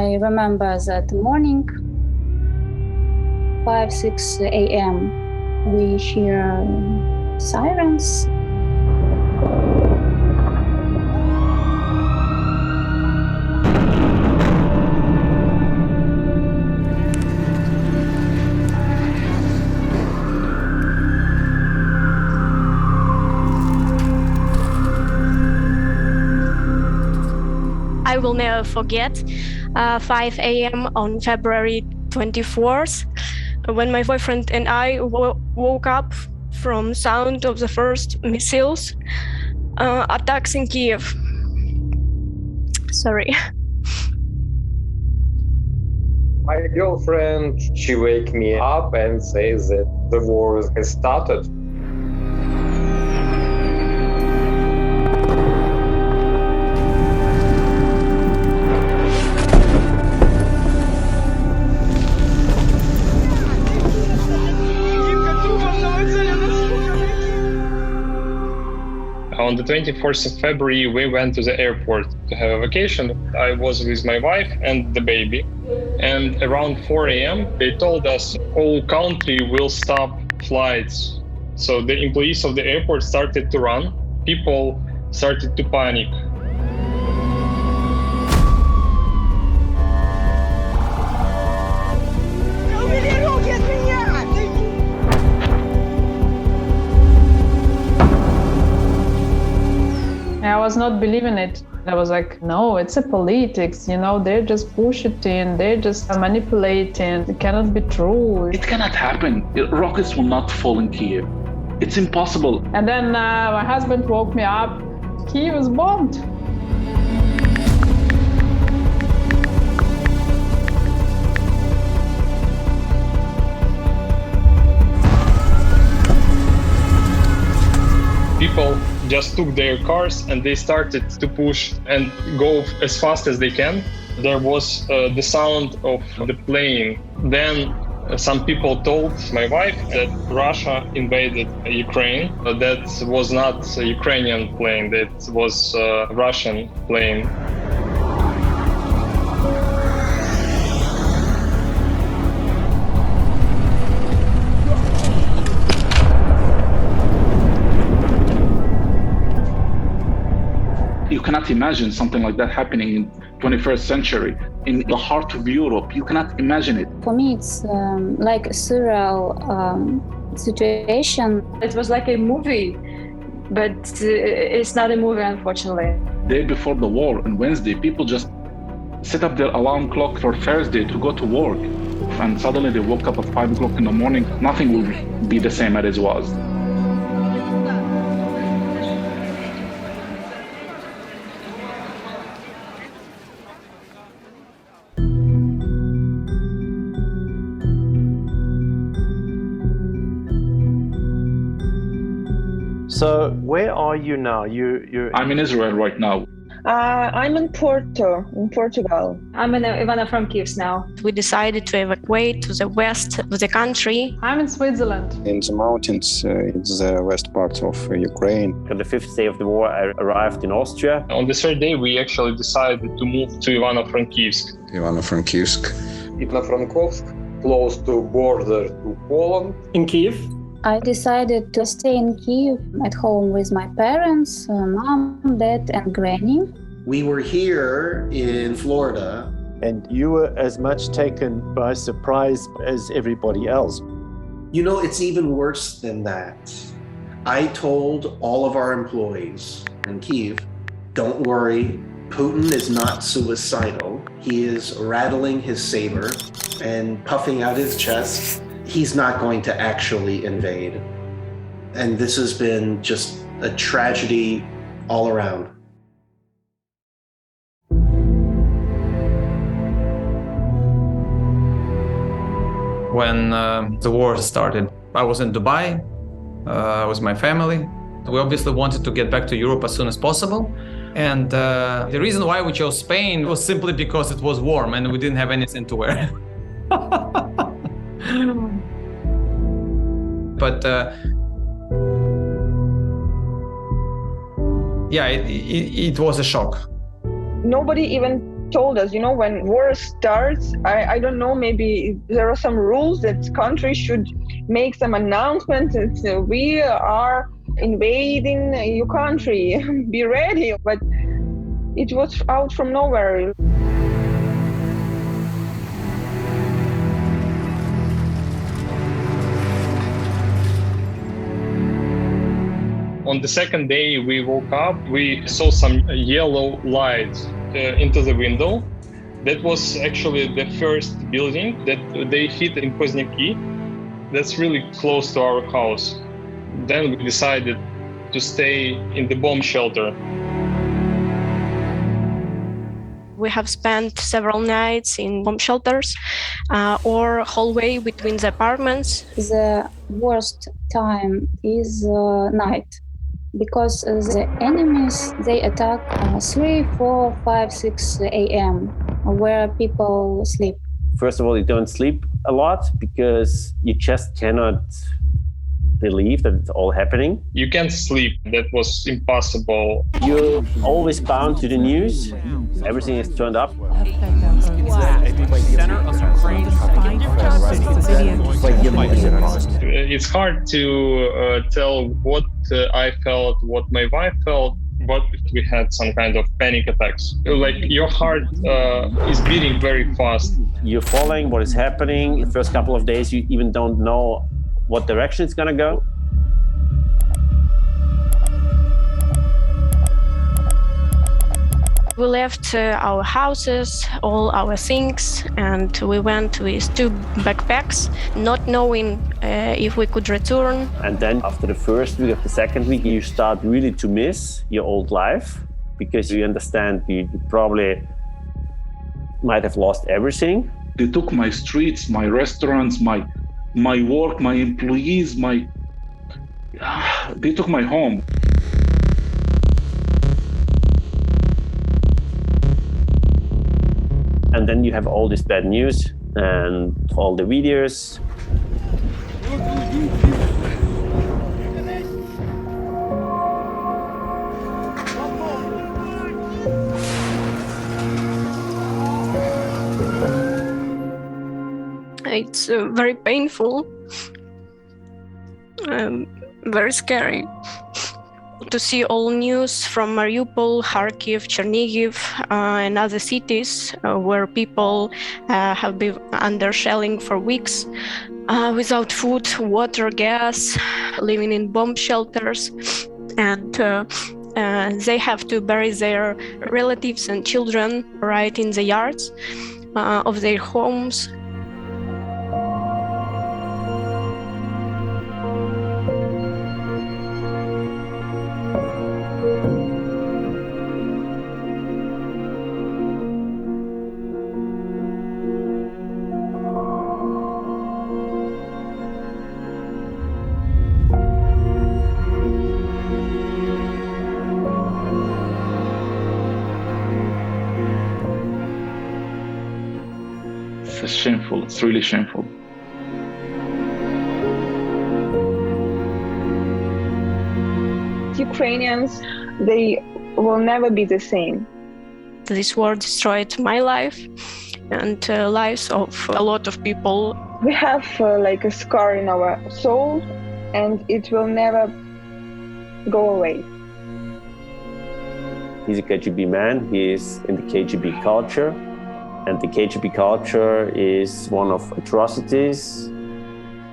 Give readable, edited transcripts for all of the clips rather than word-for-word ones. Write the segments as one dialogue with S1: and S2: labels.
S1: I remember that morning, 5-6 a.m., we hear sirens.
S2: I will never forget 5 a.m. on February 24th, when my boyfriend and I woke up from sound of the first missiles attacks in Kyiv. Sorry.
S3: My girlfriend, she wake me up and says that the war has started.
S4: On the 24th of February, we went to the airport to have a vacation. I was with my wife and the baby. And around 4 a.m., they told us whole country will stop flights. So the employees of the airport started to run. People started to panic.
S5: I was not believing it. I was like, no, it's a politics, they're just bullshitting, they're just manipulating. It cannot be true.
S6: It cannot happen. Rockets will not fall in Kyiv. It's impossible.
S5: And then my husband woke me up. Kyiv was bombed.
S4: People just took their cars and they started to push and go as fast as they can. There was the sound of the plane. Then some people told my wife that Russia invaded Ukraine. That was not a Ukrainian plane, that was a Russian plane.
S6: You cannot imagine something like that happening in 21st century, in the heart of Europe. You cannot imagine it.
S1: For me, it's like a surreal situation.
S7: It was like a movie, but it's not a movie, unfortunately.
S6: Day before the war, on Wednesday, people just set up their alarm clock for Thursday to go to work. And suddenly they woke up at 5 o'clock in the morning. Nothing will be the same as it was.
S8: So where are you now?
S6: I'm in Israel right now.
S9: I'm in Porto, in Portugal.
S7: I'm in Ivano-Frankivsk now.
S2: We decided to evacuate to the west of the country.
S5: I'm in Switzerland.
S10: In the mountains, in the west part of Ukraine.
S8: On the 5th day of the war, I arrived in Austria.
S4: On the 3rd day, we actually decided to move to Ivano-Frankivsk.
S10: Ivano-Frankivsk.
S3: Ivano-Frankivsk, close to border to Poland.
S8: In Kyiv?
S1: I decided to stay in Kyiv at home with my parents, mom, dad, and granny.
S11: We were here in Florida.
S8: And you were as much taken by surprise as everybody else.
S11: It's even worse than that. I told all of our employees in Kyiv, don't worry, Putin is not suicidal. He is rattling his saber and puffing out his chest. He's not going to actually invade. And this has been just a tragedy all around.
S12: When the war started, I was in Dubai with my family. We obviously wanted to get back to Europe as soon as possible. And the reason why we chose Spain was simply because it was warm and we didn't have anything to wear. But yeah, it was a shock.
S9: Nobody even told us, when war starts, I don't know, maybe there are some rules that countries should make some announcements that we are invading your country, be ready. But it was out from nowhere.
S4: On the second day we woke up, we saw some yellow lights into the window. That was actually the first building that they hit in Poznyaki. That's really close to our house. Then we decided to stay in the bomb shelter.
S2: We have spent several nights in bomb shelters or hallway between the apartments.
S1: The worst time is night, because the enemies, they attack 3, 4, 5, 6 a.m. where people sleep.
S13: First of all, you don't sleep a lot because you just cannot believe that it's all happening.
S4: You can't sleep. That was impossible.
S13: You're always bound to the news. Everything is turned up.
S4: It's hard to tell what I felt, what my wife felt, but we had some kind of panic attacks. Like your heart is beating very fast.
S13: You're following what is happening. The first couple of days, you even don't know what direction it's gonna go.
S2: We left our houses, all our things, and we went with 2 backpacks, not knowing if we could return.
S13: And then after the first week, of the second week, you start really to miss your old life because you understand you probably might have lost everything.
S6: They took my streets, my restaurants, my work, my employees, they took my home.
S13: And then you have all this bad news and all the videos.
S2: It's very painful, very scary to see all news from Mariupol, Kharkiv, Chernihiv, and other cities where people have been under shelling for weeks, without food, water, gas, living in bomb shelters, and they have to bury their relatives and children right in the yards of their homes.
S6: It's shameful. It's really shameful.
S9: Ukrainians, they will never be the same.
S2: This war destroyed my life and lives of a lot of people.
S9: We have like a scar in our soul, and it will never go away.
S13: He's a KGB man. He is in the KGB culture. And the KGB culture is one of atrocities.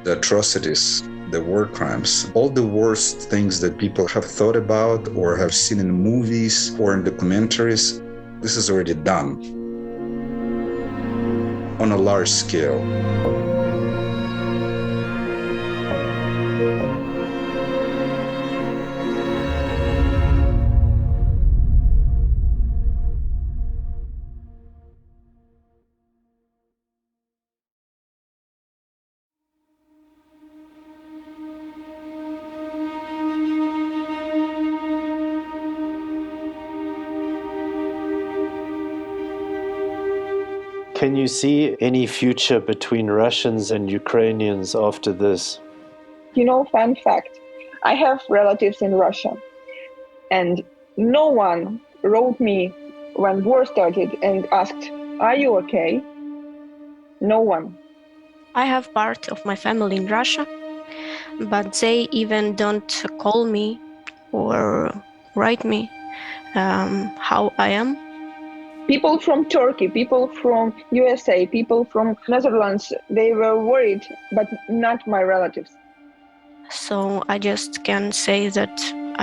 S10: The atrocities, the war crimes, all the worst things that people have thought about or have seen in movies or in documentaries, this is already done on a large scale.
S8: Can you see any future between Russians and Ukrainians after this?
S9: Fun fact, I have relatives in Russia, and no one wrote me when war started and asked, "Are you okay?" No one.
S2: I have part of my family in Russia, but they even don't call me or write me how I am.
S9: People from Turkey, people from USA, people from Netherlands, they were worried, but not my relatives.
S2: So I just can say that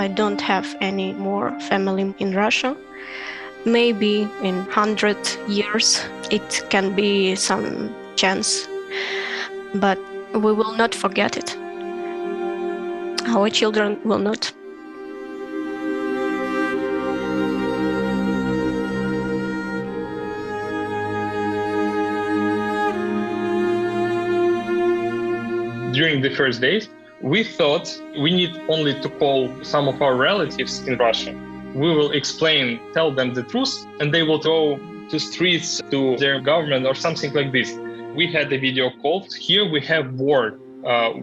S2: I don't have any more family in Russia. Maybe in 100 years it can be some chance, but we will not forget it. Our children will not.
S4: During the first days, we thought we need only to call some of our relatives in Russia. We will explain, tell them the truth, and they will go to streets, to their government or something like this. We had a video call. Here we have war.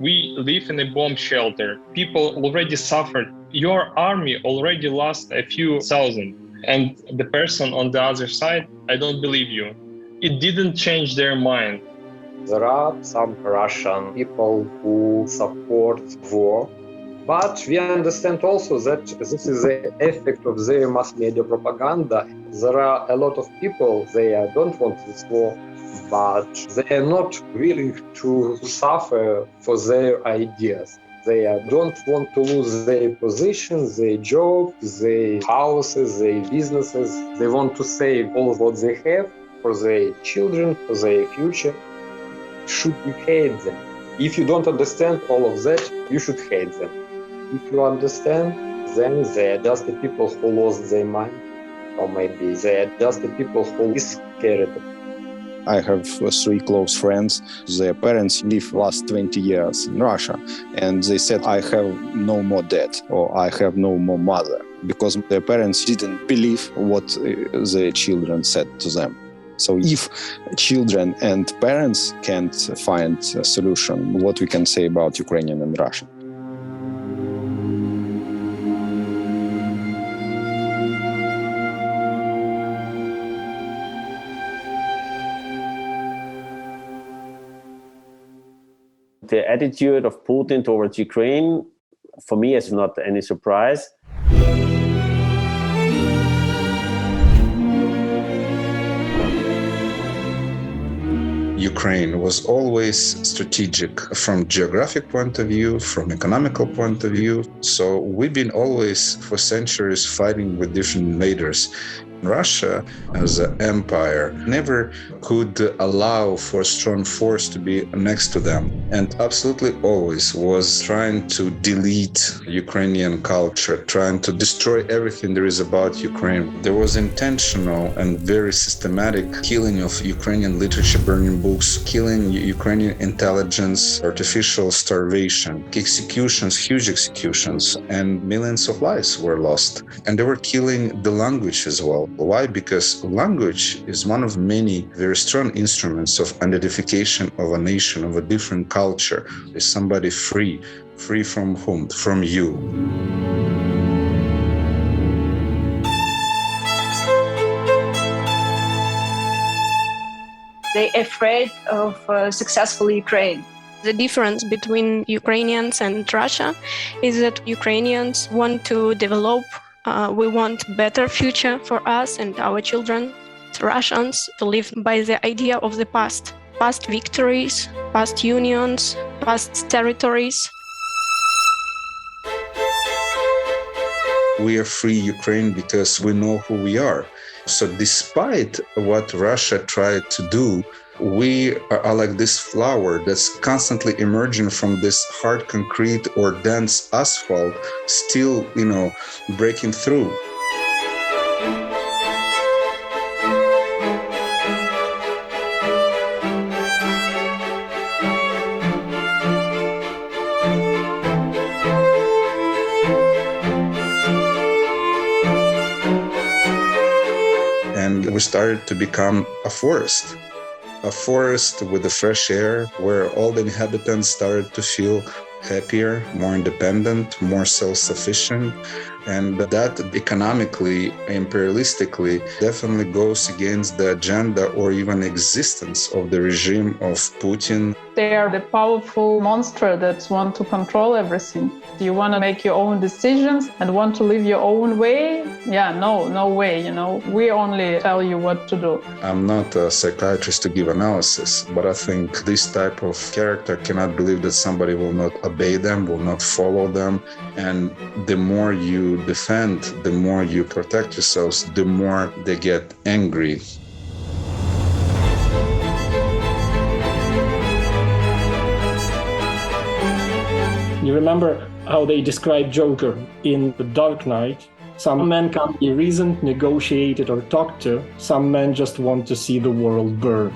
S4: We live in a bomb shelter. People already suffered. Your army already lost a few thousand. And the person on the other side, I don't believe you. It didn't change their mind.
S3: There are some Russian people who support war, but we understand also that this is the effect of their mass media propaganda. There are a lot of people, they don't want this war, but they are not willing to suffer for their ideas. They don't want to lose their positions, their jobs, their houses, their businesses. They want to save all what they have for their children, for their future. Should we hate them? If you don't understand all of that, you should hate them. If you understand, then they are just the people who lost their mind, or maybe they are just the people who is scared.
S14: I have 3 close friends. Their parents live last 20 years in Russia, and they said, I have no more dad, or I have no more mother, because their parents didn't believe what their children said to them. So if children and parents can't find a solution, what we can say about Ukrainian and Russian?
S13: The attitude of Putin towards Ukraine, for me, is not any surprise.
S10: Ukraine was always strategic from geographic point of view, from economical point of view. So we've been always for centuries fighting with different invaders. Russia, as an empire, never could allow for a strong force to be next to them, and absolutely always was trying to delete Ukrainian culture, trying to destroy everything there is about Ukraine. There was intentional and very systematic killing of Ukrainian literature, burning books, killing Ukrainian intelligence, artificial starvation, executions, huge executions, and millions of lives were lost. And they were killing the language as well. Why? Because language is one of many very strong instruments of identification of a nation, of a different culture. Is somebody free? Free from whom? From you.
S7: They're afraid of successful Ukraine.
S2: The difference between Ukrainians and Russia is that Ukrainians want to develop. We want better future for us and our children. Russians to live by the idea of the past victories, past unions, past territories.
S10: We are free Ukraine because we know who we are. So despite what Russia tried to do, we are like this flower that's constantly emerging from this hard concrete or dense asphalt, still, breaking through. And we started to become a forest with the fresh air, where all the inhabitants started to feel happier, more independent, more self-sufficient. And that economically, imperialistically, definitely goes against the agenda or even existence of the regime of Putin.
S5: They are the powerful monster that want to control everything. You want to make your own decisions and want to live your own way? Yeah, no way, We only tell you what to do.
S10: I'm not a psychiatrist to give analysis, but I think this type of character cannot believe that somebody will not obey them, will not follow them. And the more you defend, the more you protect yourselves, the more they get angry.
S15: You remember how they describe Joker in The Dark Knight? Some men can't be reasoned, negotiated, or talked to. Some men just want to see the world burn.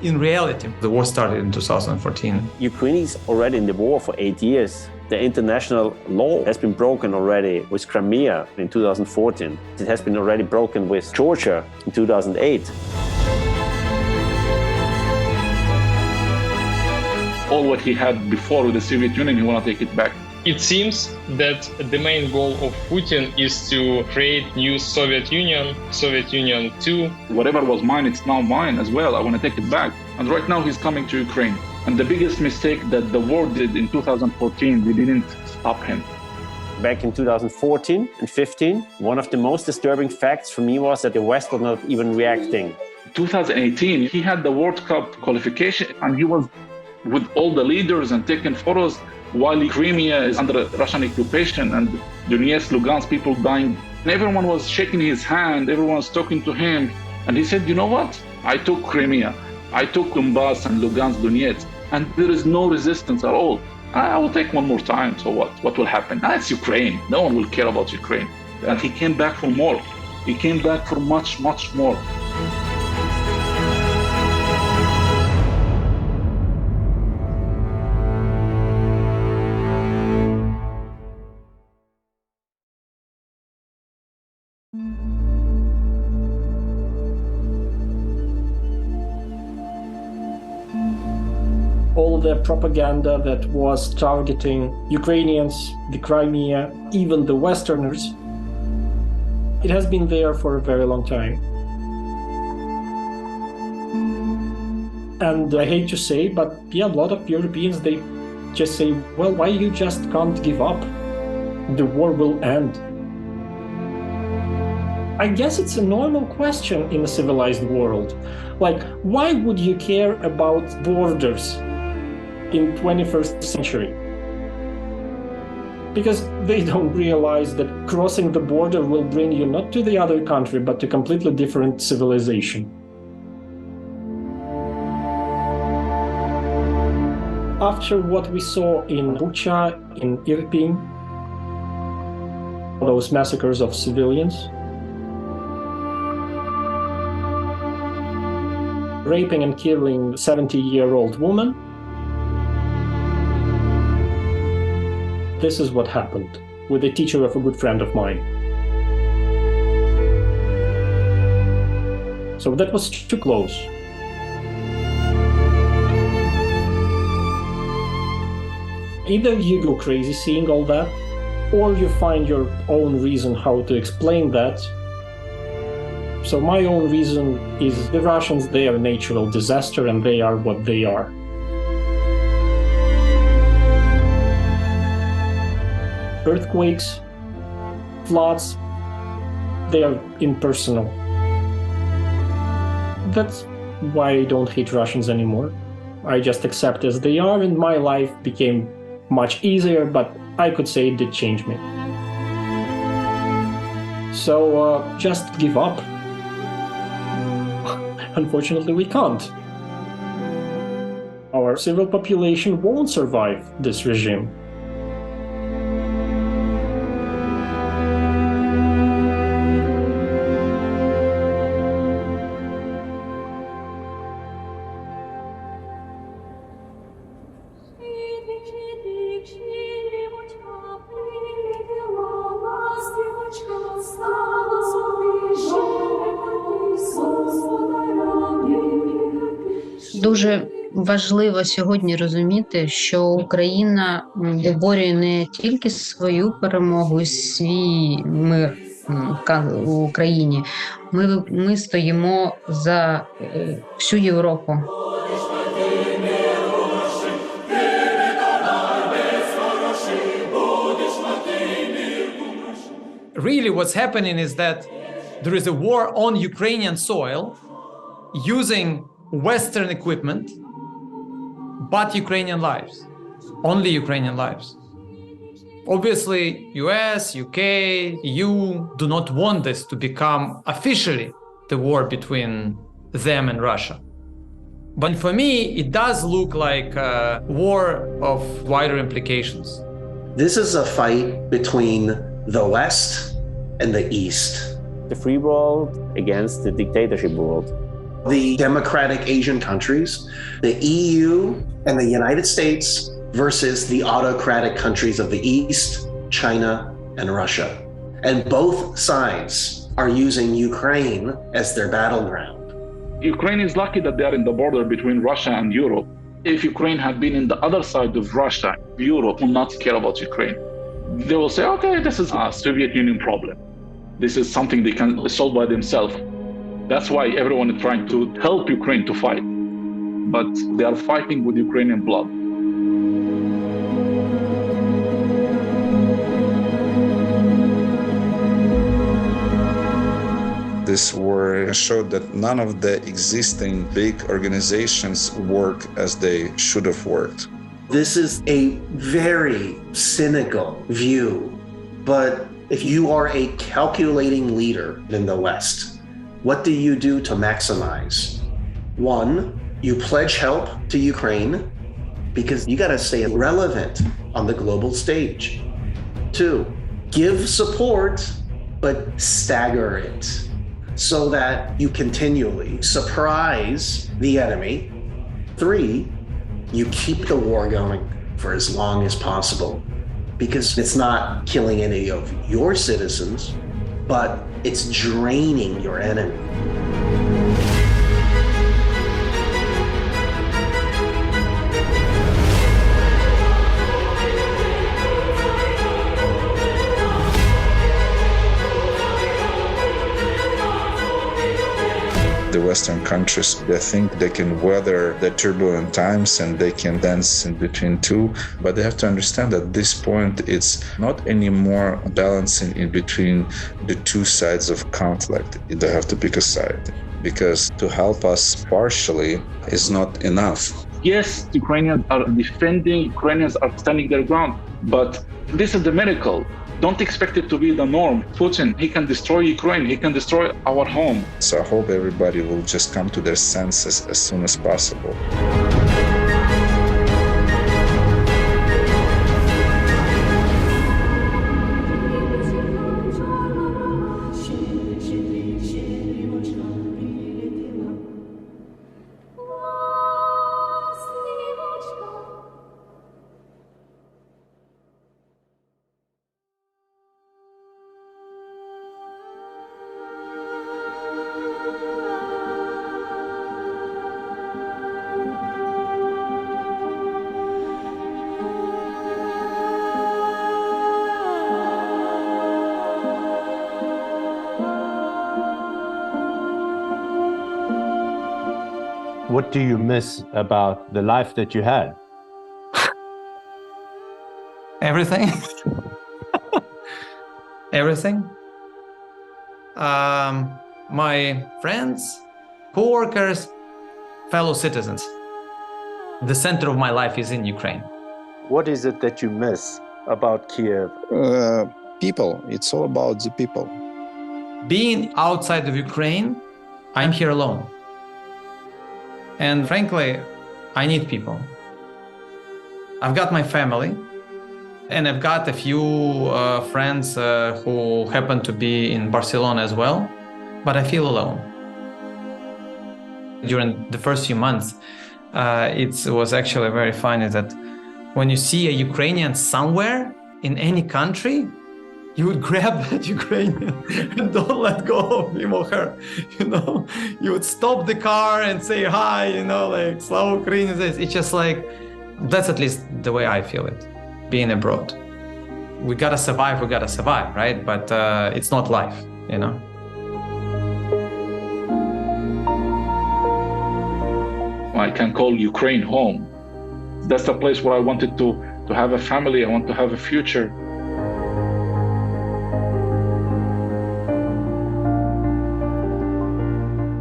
S12: In reality, the war started in 2014.
S13: Ukraine is already in the war for 8 years. The international law has been broken already with Crimea in 2014. It has been already broken with Georgia in 2008.
S6: All what he had before with the Soviet Union, he want to take it back.
S4: It seems that the main goal of Putin is to create new Soviet Union 2.
S6: Whatever was mine, it's now mine as well. I want to take it back. And right now he's coming to Ukraine. And the biggest mistake that the war did in 2014, we didn't stop him.
S13: Back in 2014 and 15, one of the most disturbing facts for me was that the West was not even reacting.
S6: 2018, he had the World Cup qualification and he was with all the leaders and taking photos while Crimea is under Russian occupation and Donetsk, Lugansk, people dying. And everyone was shaking his hand, everyone was talking to him. And he said, you know what? I took Crimea, I took Donbass and Lugansk, Donetsk, and there is no resistance at all. I will take one more time, so what? What will happen? It's Ukraine. No one will care about Ukraine. And he came back for more. He came back for much, much more.
S15: All the propaganda that was targeting Ukrainians, the Crimea, even the Westerners, it has been there for a very long time. And I hate to say, but a lot of Europeans, they just say, well, why you just can't give up? The war will end. I guess it's a normal question in a civilized world. Like, why would you care about borders in 21st century? Because they don't realize that crossing the border will bring you not to the other country, but to a completely different civilization. After what we saw in Bucha, in Irpin, those massacres of civilians, raping and killing a 70-year-old woman, this is what happened with the teacher of a good friend of mine. So that was too close. Either you go crazy seeing all that, or you find your own reason how to explain that. So my own reason is the Russians, they are a natural disaster and they are what they are. Earthquakes, floods, they are impersonal. That's why I don't hate Russians anymore. I just accept as they are, and my life became much easier, but I could say it did change me. So just give up. Unfortunately, we can't. Our civil population won't survive this regime.
S16: Дуже важливо сьогодні розуміти, що Україна виборює не тільки свою перемогу, свій мир в Україні. Ми стоїмо за всю Європу.
S12: Really, what's happening is that there is a war on Ukrainian soil using Western equipment, but Ukrainian lives, only Ukrainian lives. Obviously, US, UK, EU do not want this to become officially the war between them and Russia. But for me, it does look like a war of wider implications.
S11: This is a fight between the West and the East.
S13: The free world against the dictatorship world.
S11: The democratic Asian countries, the EU and the United States versus the autocratic countries of the East, China and Russia. And both sides are using Ukraine as their battleground.
S6: Ukraine is lucky that they are in the border between Russia and Europe. If Ukraine had been in the other side of Russia, Europe will not care about Ukraine. They will say, okay, this is a Soviet Union problem. This is something they can solve by themselves. That's why everyone is trying to help Ukraine to fight. But they are fighting with Ukrainian blood.
S10: This war showed that none of the existing big organizations work as they should have worked.
S11: This is a very cynical view, but if you are a calculating leader in the West, what do you do to maximize? One, you pledge help to Ukraine because you got to stay relevant on the global stage. Two, give support, but stagger it so that you continually surprise the enemy. Three, you keep the war going for as long as possible because it's not killing any of your citizens, but it's draining your enemy.
S10: The Western countries, they think they can weather the turbulent times and they can dance in between two, but they have to understand that at this point it's not anymore balancing in between the two sides of conflict. They have to pick a side because to help us partially is not enough.
S6: Yes, Ukrainians are defending, Ukrainians are standing their ground, but this is the miracle. Don't expect it to be the norm. Putin, he can destroy Ukraine, he can destroy our home.
S10: So I hope everybody will just come to their senses as soon as possible.
S8: What do you miss about the life that you had?
S12: Everything. Everything. My friends, co-workers, fellow citizens. The center of my life is in Ukraine.
S8: What is it that you miss about Kyiv?
S14: People. It's all about the people.
S12: Being outside of Ukraine, I'm here alone. And frankly, I need people. I've got my family, and I've got a few friends who happen to be in Barcelona as well, but I feel alone. During the first few months, it was actually very funny that when you see a Ukrainian somewhere in any country, you would grab that Ukrainian and don't let go of him or her, you know? You would stop the car and say hi, you know, like, Slava Ukraini. It's just like, that's at least the way I feel it, being abroad. We gotta survive, right? But it's not life, you know?
S6: I can call Ukraine home. That's the place where I wanted to have a family, I want to have a future.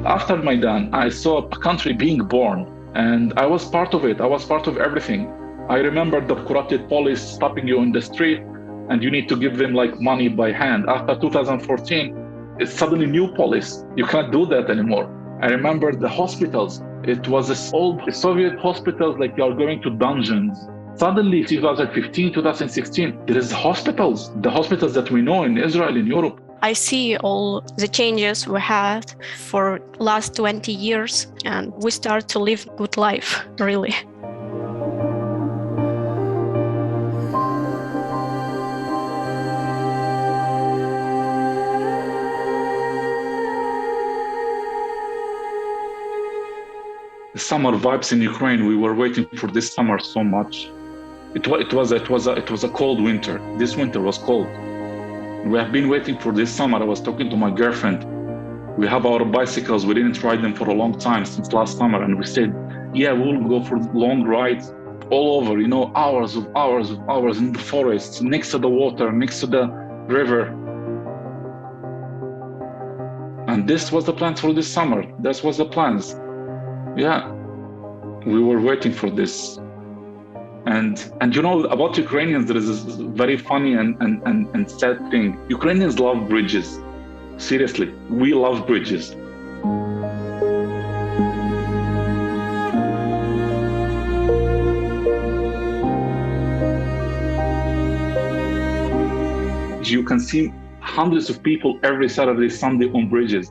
S6: After Maidan, I saw a country being born, and I was part of it. I was part of everything. I remember the corrupted police stopping you in the street, and you need to give them like money by hand. After 2014, it's suddenly new police. You can't do that anymore. I remember the hospitals. It was this old Soviet hospitals, like you are going to dungeons. Suddenly, 2015, 2016, there is hospitals, the hospitals that we know in Israel, in Europe.
S2: I see all the changes we had for last 20 years, and we start to live good life, really.
S6: The summer vibes in Ukraine, we were waiting for this summer so much. It was a cold winter. This winter was cold. We have been waiting for this summer. I was talking to my girlfriend. We have our bicycles. We didn't ride them for a long time, since last summer. And we said, yeah, we'll go for long rides all over, you know, hours in the forests, next to the water, next to the river. And this was the plans for this summer. That was the plans. Yeah, we were waiting for this. And you know, about Ukrainians, there is this very funny and sad thing. Ukrainians love bridges. Seriously, we love bridges. You can see hundreds of people every Saturday, Sunday on bridges.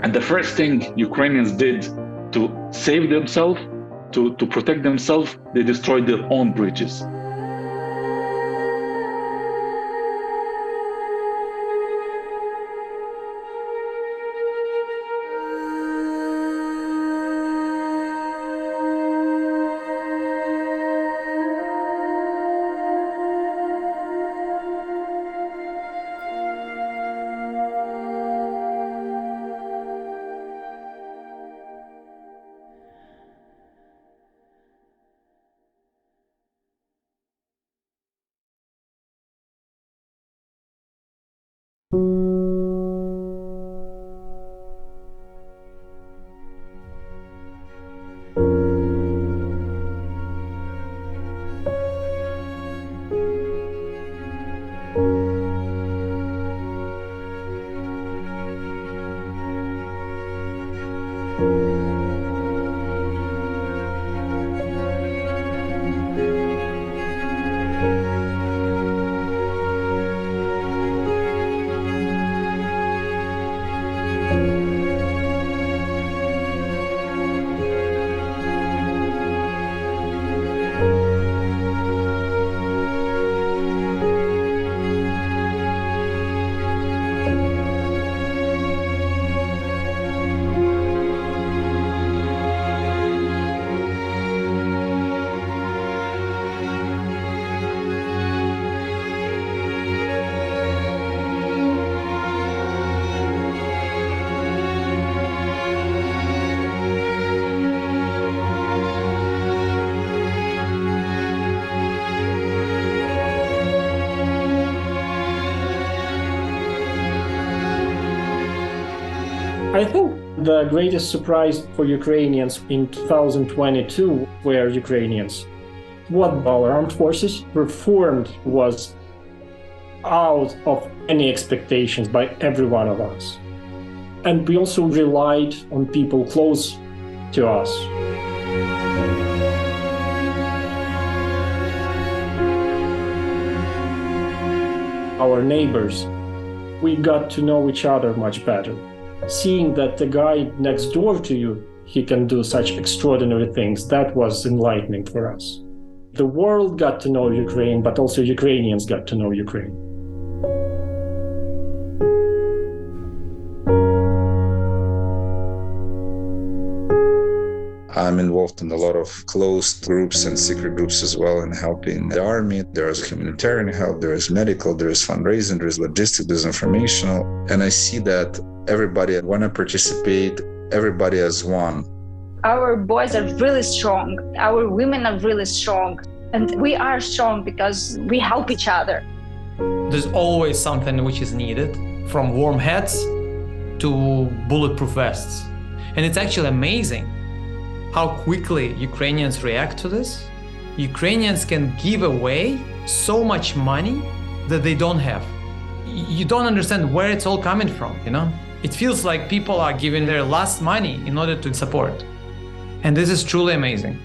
S6: And the first thing Ukrainians did to save themselves, to protect themselves, they destroyed their own bridges.
S15: I think the greatest surprise for Ukrainians in 2022 were Ukrainians. What our armed forces performed was out of any expectations by every one of us. And we also relied on people close to us. Our neighbors, we got to know each other much better. Seeing that the guy next door to you he can do such extraordinary things. That was enlightening for us. The world got to know Ukraine, but also Ukrainians got to know Ukraine.
S10: I'm involved in a lot of closed groups and secret groups as well in helping the army. There is humanitarian help, there is medical, there is fundraising, there is logistics, there's informational. And I see that everybody want to participate, everybody as one.
S7: Our boys are really strong. Our women are really strong. And we are strong because we help each other.
S12: There's always something which is needed, from warm hats to bulletproof vests. And it's actually amazing how quickly Ukrainians react to this. Ukrainians can give away so much money that they don't have. You don't understand where it's all coming from, you know? It feels like people are giving their last money in order to support. And this is truly amazing.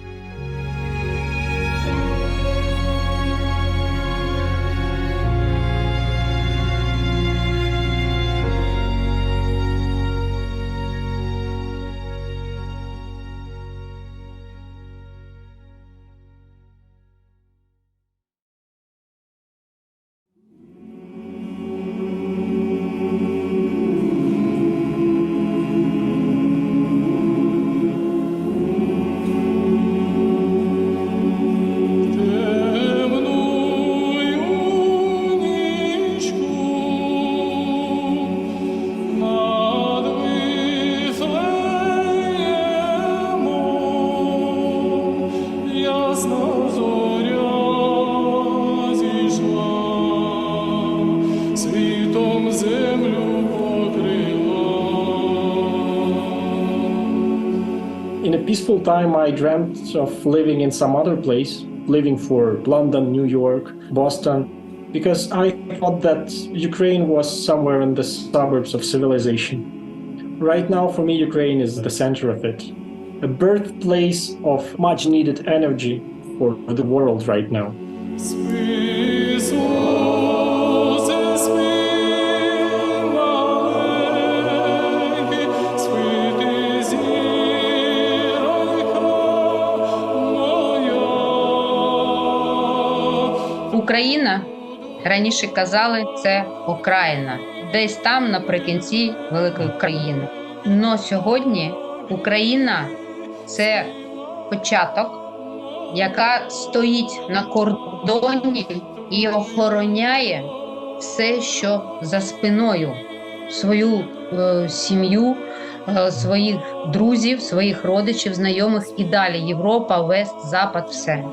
S15: In a peaceful time, I dreamt of living in some other place, living for London, New York, Boston, because I thought that Ukraine was somewhere in the suburbs of civilization. Right now, for me, Ukraine is the center of it, a birthplace of much needed energy for the world right now.
S16: Україна, раніше казали, це окраїна, десь там наприкінці великої країни. Но сьогодні Україна – це початок, яка стоїть на кордоні і охороняє все, що за спиною, свою сім'ю, своїх друзів, своїх родичів, знайомих і далі. Європа, Вест, Запад – все.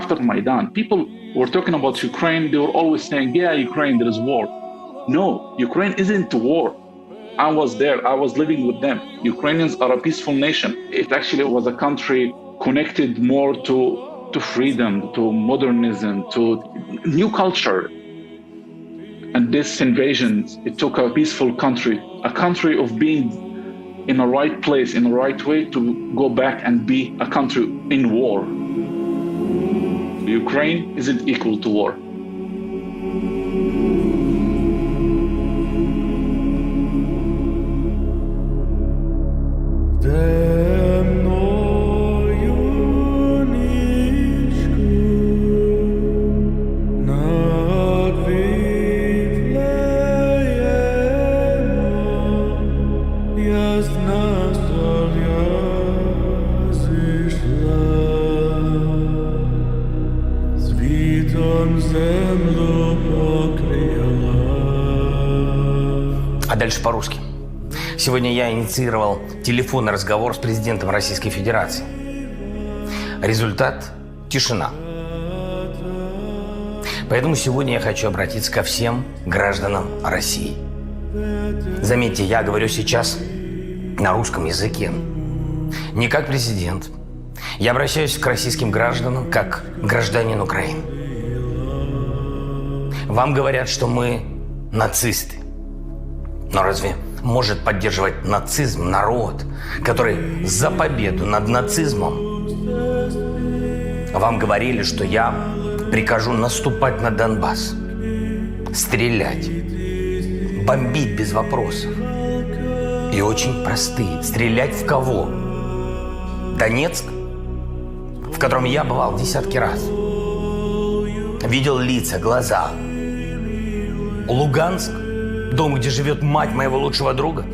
S6: After Maidan, people were talking about Ukraine. They were always saying, yeah, Ukraine, there is war. No, Ukraine isn't war. I was there. I was living with them. Ukrainians are a peaceful nation. It actually was a country connected more to freedom, to modernism, to new culture. And this invasion, it took a peaceful country, a country of being in the right place, in the right way, to go back and be a country in war. Ukraine isn't equal to war.
S17: А дальше по-русски. Сегодня я инициировал телефонный разговор с президентом Российской Федерации. Результат – тишина. Поэтому сегодня я хочу обратиться ко всем гражданам России. Заметьте, я говорю сейчас на русском языке. Не как президент. Я обращаюсь к российским гражданам как гражданин Украины. Вам говорят, что мы нацисты. Но разве может поддерживать нацизм народ, который за победу над нацизмом? Вам говорили, что я прикажу наступать на Донбасс. стрелять, бомбить без вопросов. И очень простые. Стрелять в кого? Донецк, в котором я бывал десятки раз. Видел лица, глаза. Луганск, дом, где живет мать моего лучшего друга.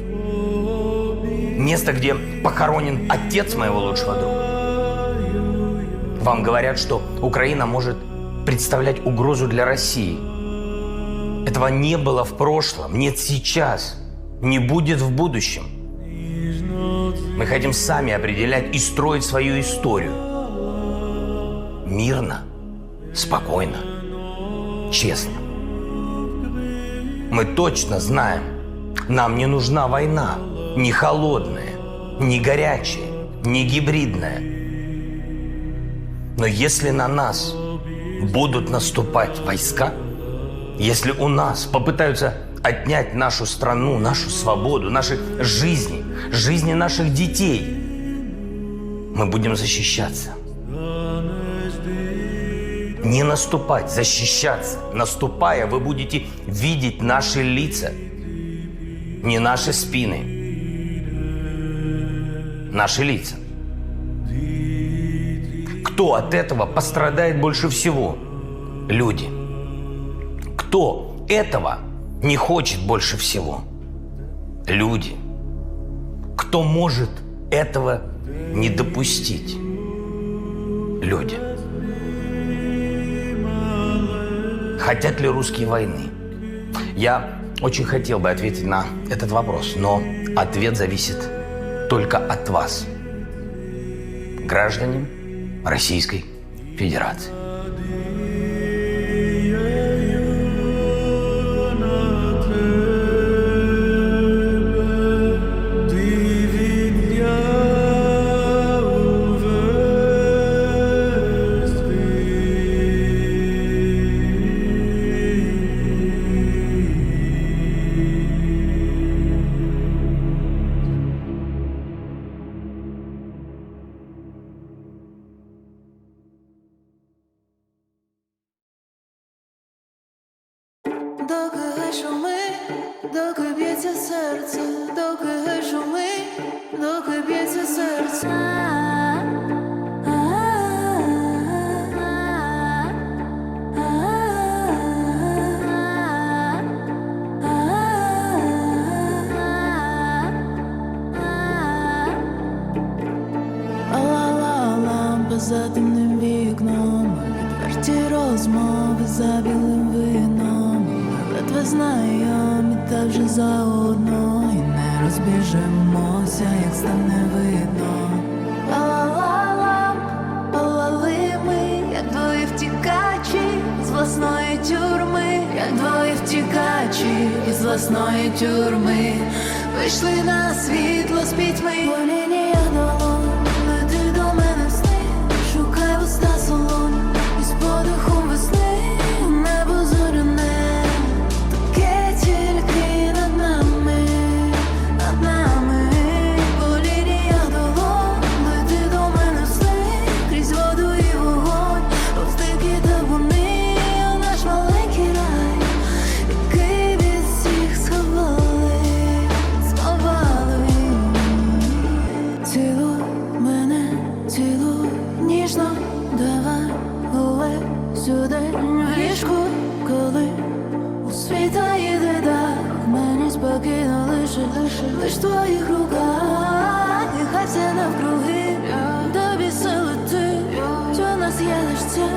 S17: Место, где похоронен отец моего лучшего друга. Вам говорят, что Украина может представлять угрозу для России. Этого не было в прошлом, нет сейчас, не будет в будущем. Мы хотим сами определять и строить свою историю. Мирно, спокойно, честно. Мы точно знаем, нам не нужна война. Ни холодная, ни горячая, ни гибридная. Но если на нас будут наступать войска, если у нас попытаются отнять нашу страну, нашу свободу, наши жизни, жизни наших детей, мы будем защищаться. Не наступать, защищаться. Наступая, вы будете видеть наши лица, не наши спины. Наши лица. Кто от этого пострадает больше всего? Люди. Кто этого не хочет больше всего? Люди. Кто может этого не допустить? Люди. Хотят ли русские войны? Я очень хотел бы ответить на этот вопрос, но ответ зависит только от вас, граждане Российской Федерации.
S18: доки б'ється серце, доки шумить, доки б'ється серце. За темним вікном, відверті розмови за білим вином, ледве знайомі та вже заодно, і не розбіжемося, як стане видно. Ла-ла-ла, палали ми, як двоє втікачі з власної тюрми, як двоє втікачі із власної тюрми, вийшли на світло з пітьми. Лінія долон, лети до мене в сни, шукай вуста солоні, із подихом весни, небо зоряне, таке тільки над нами, бо лінія долон, лети до мене в сни, крізь воду і вогонь, повз дикі табуни, наш маленький рай, який від всіх сховали. Цілуй мене, цілуй ніжно, давай гуляй сюди в ліжку, коли у світа йде дах, мені спокійно лиш в твоїх руках, і хай все навкруги, тобі сили ти, у нас є лиш ця,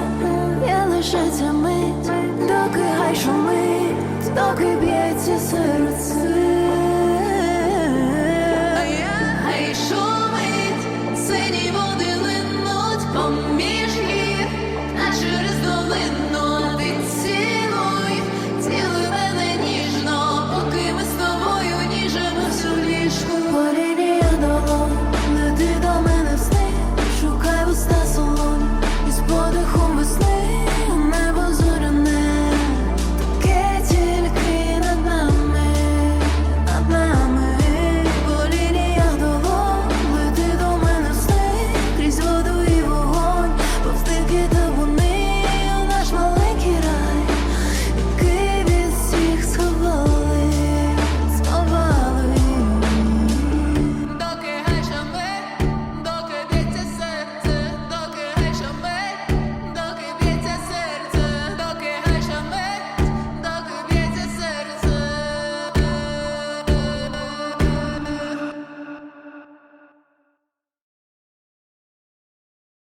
S18: є лише ця мить, доки хай шумить, доки б'ється серце.